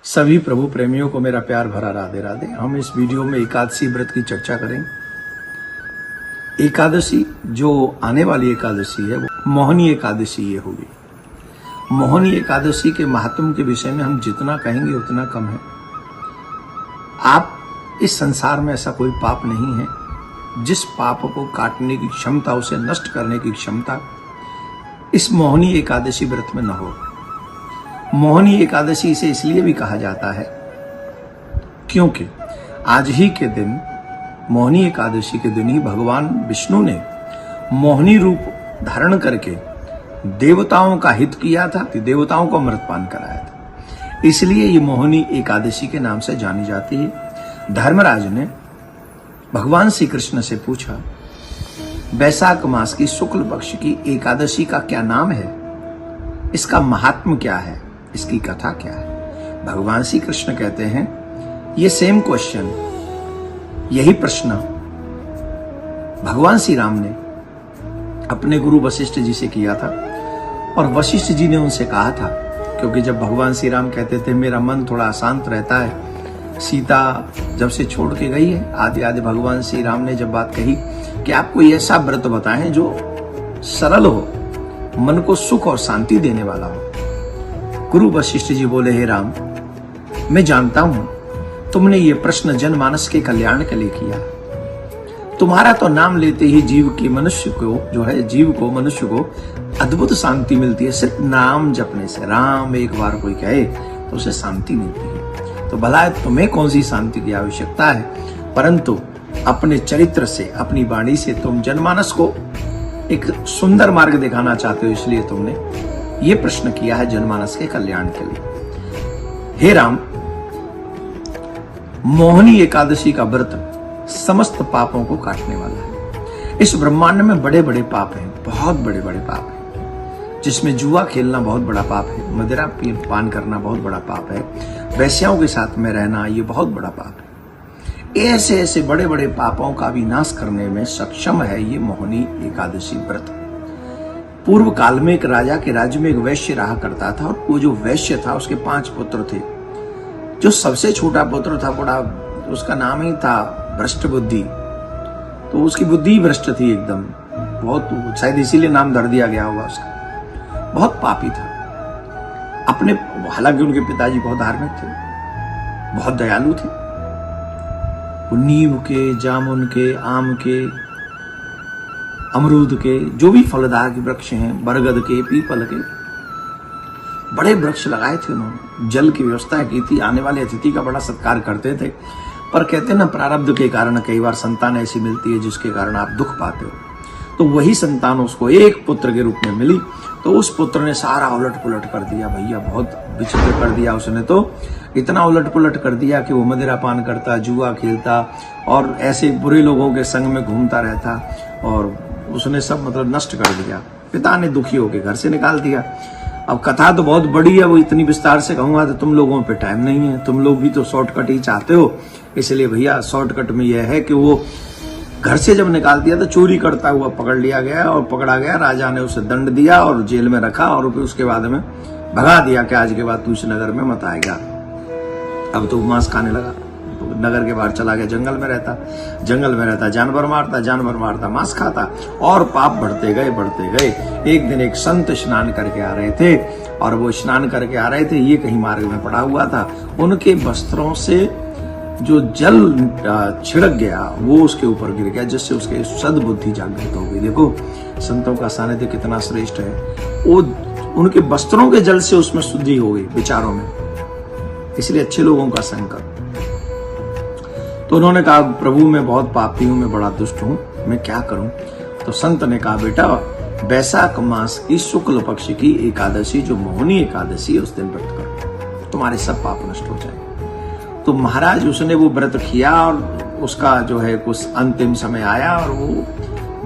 सभी प्रभु प्रेमियों को मेरा प्यार भरा राधे राधे। हम इस वीडियो में एकादशी व्रत की चर्चा करेंगे। एकादशी जो आने वाली एकादशी है वो मोहिनी एकादशी ये होगी। मोहिनी एकादशी के महात्म के विषय में हम जितना कहेंगे उतना कम है। आप इस संसार में ऐसा कोई पाप नहीं है जिस पाप को काटने की क्षमता, उसे नष्ट करने की क्षमता इस मोहिनी एकादशी व्रत में न हो। मोहिनी एकादशी इसे इसलिए भी कहा जाता है क्योंकि आज ही के दिन, मोहिनी एकादशी के दिन ही भगवान विष्णु ने मोहिनी रूप धारण करके देवताओं का हित किया था, देवताओं को अमृतपान कराया था। इसलिए ये मोहिनी एकादशी के नाम से जानी जाती है। धर्मराज ने भगवान श्री कृष्ण से पूछा, वैशाख मास की शुक्ल पक्ष की एकादशी का क्या नाम है, इसका महात्म्य क्या है, इसकी कथा क्या है। भगवान श्री कृष्ण कहते हैं, ये सेम क्वेश्चन, यही प्रश्न भगवान श्री राम ने अपने गुरु वशिष्ठ जी से किया था। और वशिष्ठ जी ने उनसे कहा था, क्योंकि जब भगवान श्री राम कहते थे मेरा मन थोड़ा अशांत रहता है, सीता जब से छोड़ के गई है, आदि आदि भगवान श्री राम ने जब बात कही कि आप कोई ऐसा व्रत बताएं जो सरल हो, मन को सुख और शांति देने वाला हो। गुरु वशिष्ठ जी बोले, हे राम, मैं जानता हूं तुमने ये प्रश्न जनमानस के कल्याण के लिए किया। तुम्हारा तो नाम लेते ही जीव की मनुष्य को जो है, जीव को, मनुष्य को अद्भुत शांति मिलती है। सिर्फ नाम जपने से, राम एक बार कोई कहे तो उसे शांति मिलती है। तो भला तुम्हें कौन सी शांति की आवश्यकता है, परंतु अपने चरित्र से, अपनी वाणी से तुम जनमानस को एक सुंदर मार्ग दिखाना चाहते हो, इसलिए तुमने ये प्रश्न किया है जनमानस के कल्याण के लिए। हे राम, मोहिनी एकादशी का व्रत समस्त पापों को काटने वाला है। इस ब्रह्मांड में बड़े बड़े पाप हैं, बहुत बड़े बड़े पाप हैं, जिसमें जुआ खेलना बहुत बड़ा पाप है, मदिरा पान करना बहुत बड़ा पाप है, वैश्याओं के साथ में रहना ये बहुत बड़ा पाप है। ऐसे ऐसे बड़े बड़े पापों का विनाश करने में सक्षम है ये मोहिनी एकादशी व्रत। पूर्व काल में एक राजा के राज्य में एक वैश्य रहा करता था, और वो जो वैश्य था उसके 5 पुत्र थे। जो सबसे छोटा पुत्र था, बड़ा, उसका नाम ही था भ्रष्ट बुद्धि। तो उसकी बुद्धि भ्रष्ट थी एकदम, बहुत, शायद इसीलिए नाम धर दिया गया होगा उसका। बहुत पापी था अपने, हालांकि उनके पिताजी बहुत धार्मिक थे, बहुत दयालु थे। वो नीम के, जामुन के, आम के, अमरूद के, जो भी फलदार के वृक्ष हैं, बरगद के, पीपल के, बड़े वृक्ष लगाए थे उन्होंने। जल की व्यवस्था की थी, आने वाले अतिथि का बड़ा सत्कार करते थे। पर कहते ना, प्रारब्ध के कारण कई बार संतान ऐसी मिलती है जिसके कारण आप दुख पाते हो। तो वही संतान उसको एक पुत्र के रूप में मिली। तो उस पुत्र ने सारा उलट पुलट कर दिया भैया, बहुत विचित्र कर दिया उसने। तो इतना उलट पुलट कर दिया कि वो मदिरा पान करता, जुआ खेलता और ऐसे बुरे लोगों के संग में घूमता रहता, और उसने सब मतलब नष्ट कर दिया। पिता ने दुखी होकर घर से निकाल दिया। अब कथा तो बहुत बड़ी है, वो इतनी विस्तार से कहूंगा तो तुम लोगों पे टाइम नहीं है, तुम लोग भी तो शॉर्टकट ही चाहते हो। इसलिए भैया शॉर्टकट में यह है कि वो घर से जब निकाल दिया तो चोरी करता हुआ पकड़ लिया गया, और पकड़ा गया। राजा ने उसे दंड दिया और जेल में रखा, और फिर उसके बाद में भगा दिया कि आज के बाद तू इस नगर में मत आएगा। अब तो मांस खाने लगा, तो नगर के बाहर चला गया, जंगल में रहता, जानवर मारता, मांस खाता, और पाप बढ़ते गए बढ़ते गए। एक दिन एक संत स्नान करके आ रहे थे, और वो स्नान करके आ रहे थे, ये कहीं मार्ग में पड़ा हुआ था। उनके वस्त्रों से जो जल छिड़क गया वो उसके ऊपर गिर गया, जिससे उसके सद्बुद्धि जागृत हो गई। देखो संतों का सानिध्य कितना श्रेष्ठ है। वो उनके वस्त्रों के जल से उसमें शुद्धि हो गई विचारों में। इसलिए अच्छे लोगों का संग करो। तो उन्होंने कहा, प्रभु मैं बहुत पापी हूं, मैं बड़ा दुष्ट हूं, मैं क्या करूं। तो संत ने कहा, बेटा वैशाख मास की शुक्ल पक्ष की एकादशी, जो मोहिनी एकादशी, उस दिन व्रत करो, तुम्हारे सब पाप नष्ट हो जाए। तो महाराज उसने वो व्रत किया, और उसका जो है कुछ अंतिम समय आया, और वो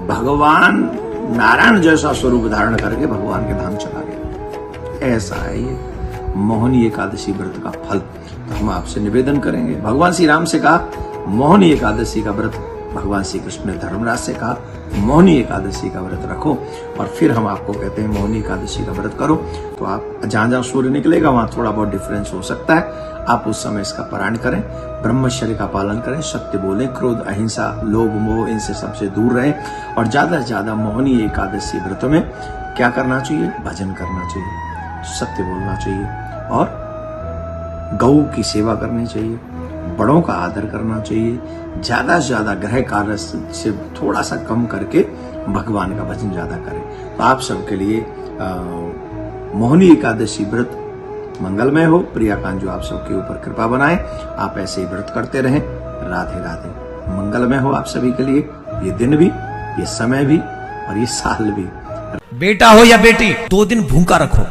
भगवान नारायण जैसा स्वरूप धारण करके भगवान के धाम चला गया। ऐसा है ये मोहिनी एकादशी व्रत का फल। तो हम आपसे निवेदन करेंगे, भगवान श्री राम से कहा मोहिनी एकादशी का व्रत भगवान श्री कृष्ण ने धर्मराज से कहा मौनी एकादशी का व्रत रखो, और फिर हम आपको कहते हैं मौनी एकादशी का व्रत करो। तो आप जहां जहां सूर्य निकलेगा वहां थोड़ा बहुत डिफरेंस हो सकता है, आप उस समय इसका पारायण करें, ब्रह्मचर्य का पालन करें, सत्य बोलें, क्रोध, अहिंसा, लोभ, मोह इनसे सबसे दूर रहें, और ज्यादा से ज्यादा मोहनी एकादशी व्रत में क्या करना चाहिए? भजन करना चाहिए, सत्य बोलना चाहिए, और गौ की सेवा करनी चाहिए, बड़ों का आदर करना चाहिए, ज्यादा से ज्यादा ग्रह कार्य से थोड़ा सा कम करके भगवान का भजन ज्यादा करें। तो आप सबके लिए मोहनी एकादशी व्रत मंगलमय हो। प्रियाकांत जो आप सबके ऊपर कृपा बनाए, आप ऐसे ही व्रत करते रहें। राधे राधे। मंगलमय हो आप सभी के लिए ये दिन भी, ये समय भी, और ये साल भी। बेटा हो या बेटी, 2 दिन भूखा रखो,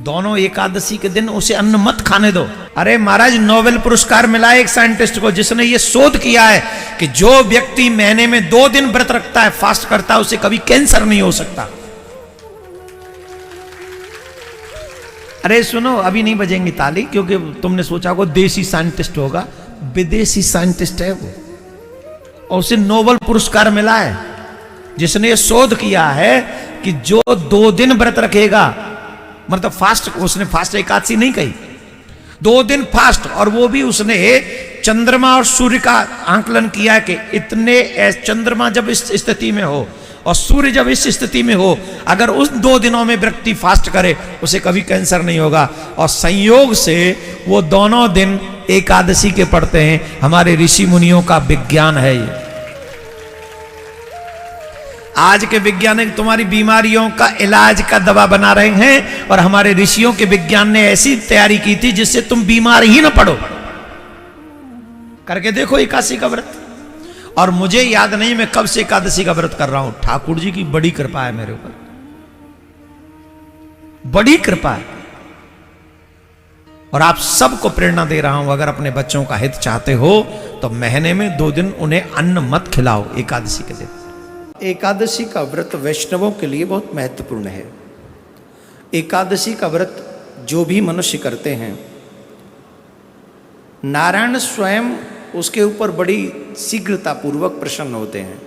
दोनों एकादशी के दिन उसे अन्न मत खाने दो। अरे महाराज, नोबेल पुरस्कार मिला है एक साइंटिस्ट को जिसने ये शोध किया है कि जो व्यक्ति महीने में 2 दिन व्रत रखता है, फास्ट करता है, उसे कभी कैंसर नहीं हो सकता। अरे सुनो, अभी नहीं बजेंगी ताली, क्योंकि तुमने सोचा को देसी साइंटिस्ट होगा, विदेशी साइंटिस्ट है वो, और उसे नोबेल पुरस्कार मिला है जिसने ये शोध किया है कि जो 2 दिन व्रत रखेगा, मतलब फास्ट, उसने फास्ट एकादशी नहीं कही, 2 दिन फास्ट, और वो भी उसने चंद्रमा और सूर्य का आंकलन किया कि इतने चंद्रमा जब इस स्थिति में हो और सूर्य जब इस स्थिति में हो, अगर उस 2 दिनों में व्यक्ति फास्ट करे उसे कभी कैंसर नहीं होगा। और संयोग से वो दोनों दिन एकादशी के पड़ते हैं। हमारे ऋषि मुनियों का विज्ञान है ये। आज के वैज्ञानिक तुम्हारी बीमारियों का इलाज का दवा बना रहे हैं, और हमारे ऋषियों के विज्ञान ने ऐसी तैयारी की थी जिससे तुम बीमार ही ना पड़ो। करके देखो एकादशी का व्रत। और मुझे याद नहीं मैं कब से एकादशी का व्रत कर रहा हूं, ठाकुर जी की बड़ी कृपा है मेरे ऊपर, बड़ी कृपा है। और आप सबको प्रेरणा दे रहा हूं, अगर अपने बच्चों का हित चाहते हो तो महीने में 2 दिन उन्हें अन्न मत खिलाओ एकादशी के दिन। एकादशी का व्रत वैष्णवों के लिए बहुत महत्वपूर्ण है। एकादशी का व्रत जो भी मनुष्य करते हैं, नारायण स्वयं उसके ऊपर बड़ी शीघ्रता पूर्वक प्रसन्न होते हैं।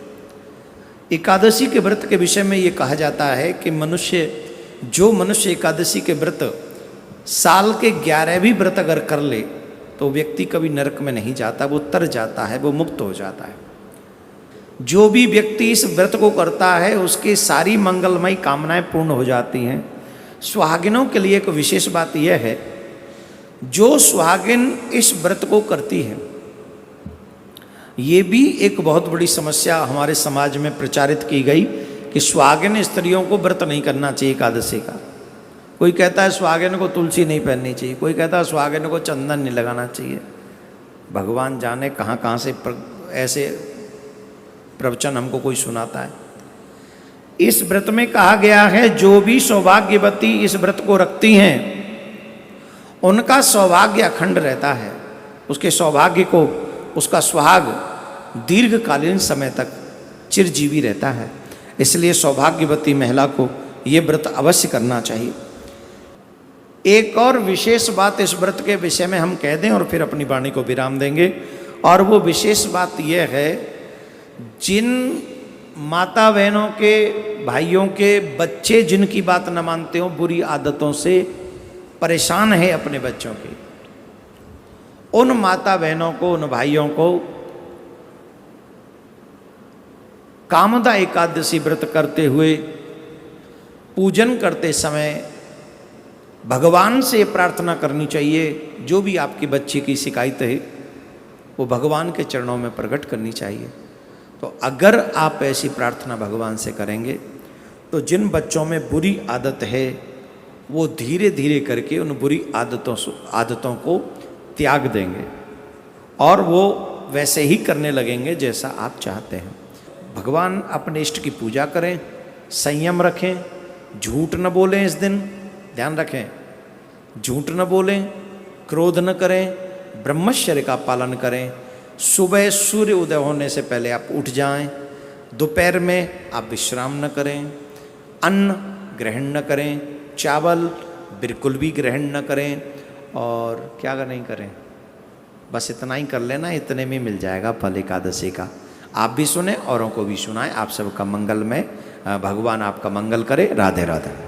एकादशी के व्रत के विषय में ये कहा जाता है कि जो मनुष्य एकादशी के व्रत साल के 11 भी व्रत अगर कर ले तो व्यक्ति कभी नरक में नहीं जाता, वो तर जाता है, वो मुक्त हो जाता है। जो भी व्यक्ति इस व्रत को करता है उसकी सारी मंगलमयी कामनाएं पूर्ण हो जाती हैं। सुहागिनों के लिए एक विशेष बात यह है, जो सुहागिन इस व्रत को करती है, ये भी एक बहुत बड़ी समस्या हमारे समाज में प्रचारित की गई कि सुहागिन स्त्रियों को व्रत नहीं करना चाहिए एकादशी का। कोई कहता है सुहागिन को तुलसी नहीं पहननी चाहिए, कोई कहता है सुहागिन को चंदन नहीं लगाना चाहिए। भगवान जाने कहाँ कहाँ से ऐसे प्रवचन हमको कोई सुनाता है। इस व्रत में कहा गया है जो भी सौभाग्यवती इस व्रत को रखती हैं उनका सौभाग्य अखंड रहता है, उसके सौभाग्य को, उसका सुहाग दीर्घकालीन समय तक चिरजीवी रहता है। इसलिए सौभाग्यवती महिला को ये व्रत अवश्य करना चाहिए। एक और विशेष बात इस व्रत के विषय में हम कह दें और फिर अपनी वाणी को विराम देंगे, और वो विशेष बात यह है, जिन माता बहनों के, भाइयों के बच्चे जिनकी बात न मानते हो, बुरी आदतों से परेशान है अपने बच्चों की, उन माता बहनों को, उन भाइयों को कामदा एकादशी व्रत करते हुए पूजन करते समय भगवान से प्रार्थना करनी चाहिए। जो भी आपकी बच्ची की शिकायत है वो भगवान के चरणों में प्रकट करनी चाहिए। तो अगर आप ऐसी प्रार्थना भगवान से करेंगे तो जिन बच्चों में बुरी आदत है वो धीरे धीरे करके उन बुरी आदतों को त्याग देंगे और वो वैसे ही करने लगेंगे जैसा आप चाहते हैं। भगवान अपने इष्ट की पूजा करें, संयम रखें, झूठ न बोलें। इस दिन ध्यान रखें, झूठ न बोलें, क्रोध न करें, ब्रह्मचर्य का पालन करें। सुबह सूर्य उदय होने से पहले आप उठ जाएं। दोपहर में आप विश्राम न करें, अन्न ग्रहण न करें, चावल बिल्कुल भी ग्रहण न करें, और क्या नहीं करें, बस इतना ही कर लेना, इतने में मिल जाएगा फल एकादशी का। आप भी सुने, औरों को भी सुनाएं। आप सबका मंगलमय, भगवान आपका मंगल करे। राधे राधे।